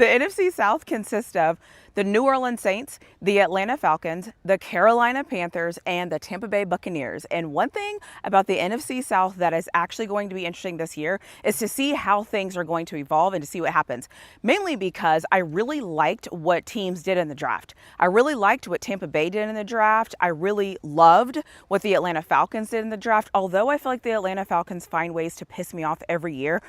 The NFC South consists of the New Orleans Saints, the Atlanta Falcons, the Carolina Panthers, and the Tampa Bay Buccaneers. And one thing about the NFC South that is actually going to be interesting this year is to see how things are going to evolve and to see what happens. Mainly because I really liked what teams did in the draft. I really liked what Tampa Bay did in the draft. I really loved what the Atlanta Falcons did in the draft. Although I feel like the Atlanta Falcons find ways to piss me off every year,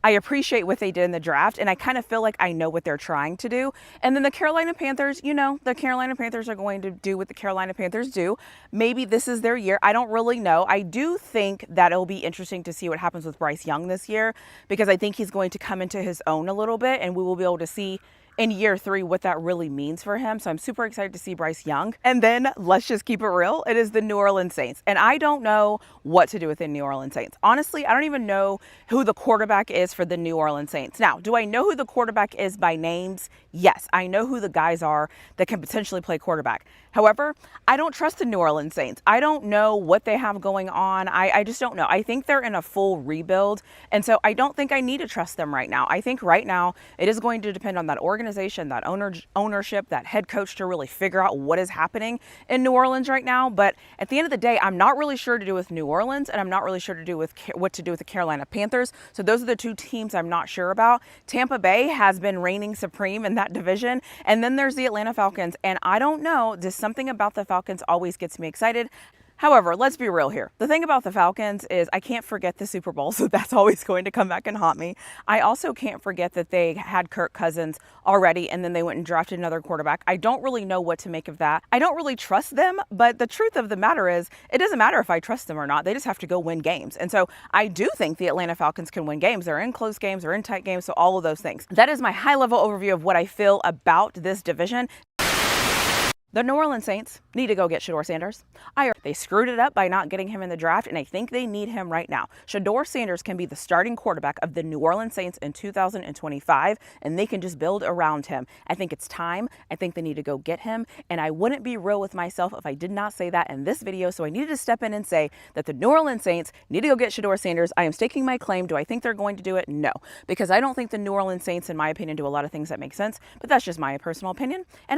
I appreciate what they did in the draft, and I kind of feel like I know what they're trying to do. And then the Carolina Panthers, the Carolina Panthers are going to do what the Carolina Panthers do. Maybe this is their year. I don't really know. I do think that it'll be interesting to see what happens with Bryce Young this year, because I think he's going to come into his own a little bit, and we will be able to see in year 3 what that really means for him. So I'm super excited to see Bryce Young. And then let's just keep it real. It is the New Orleans Saints. And I don't know what to do with the New Orleans Saints. Honestly, I don't even know who the quarterback is for the New Orleans Saints. Now, do I know who the quarterback is by names? Yes, I know who the guys are that can potentially play quarterback. However, I don't trust the New Orleans Saints. I don't know what they have going on. I just don't know. I think they're in a full rebuild. And so I don't think I need to trust them right now. I think right now it is going to depend on that organization, that ownership, that head coach to really figure out what is happening in New Orleans right now. But at the end of the day, I'm not really sure to do with New Orleans, and I'm not really sure to do with what to do with the Carolina Panthers. So those are the two teams I'm not sure about. Tampa Bay has been reigning supreme in that division. And then there's the Atlanta Falcons. And I don't know, just something about the Falcons always gets me excited. However, let's be real here. The thing about the Falcons is I can't forget the Super Bowl, so that's always going to come back and haunt me. I also can't forget that they had Kirk Cousins already, and then they went and drafted another quarterback. I don't really know what to make of that. I don't really trust them, but the truth of the matter is it doesn't matter if I trust them or not. They just have to go win games. And so I do think the Atlanta Falcons can win games. They're in close games, they're in tight games, so all of those things. That is my high-level overview of what I feel about this division. The New Orleans Saints need to go get Shedeur Sanders. They screwed it up by not getting him in the draft, and I think they need him right now. Shedeur Sanders can be the starting quarterback of the New Orleans Saints in 2025, and they can just build around him. I think it's time. I think they need to go get him, and I wouldn't be real with myself if I did not say that in this video, so I needed to step in and say that the New Orleans Saints need to go get Shedeur Sanders. I am staking my claim. Do I think they're going to do it? No, because I don't think the New Orleans Saints, in my opinion, do a lot of things that make sense, but that's just my personal opinion. And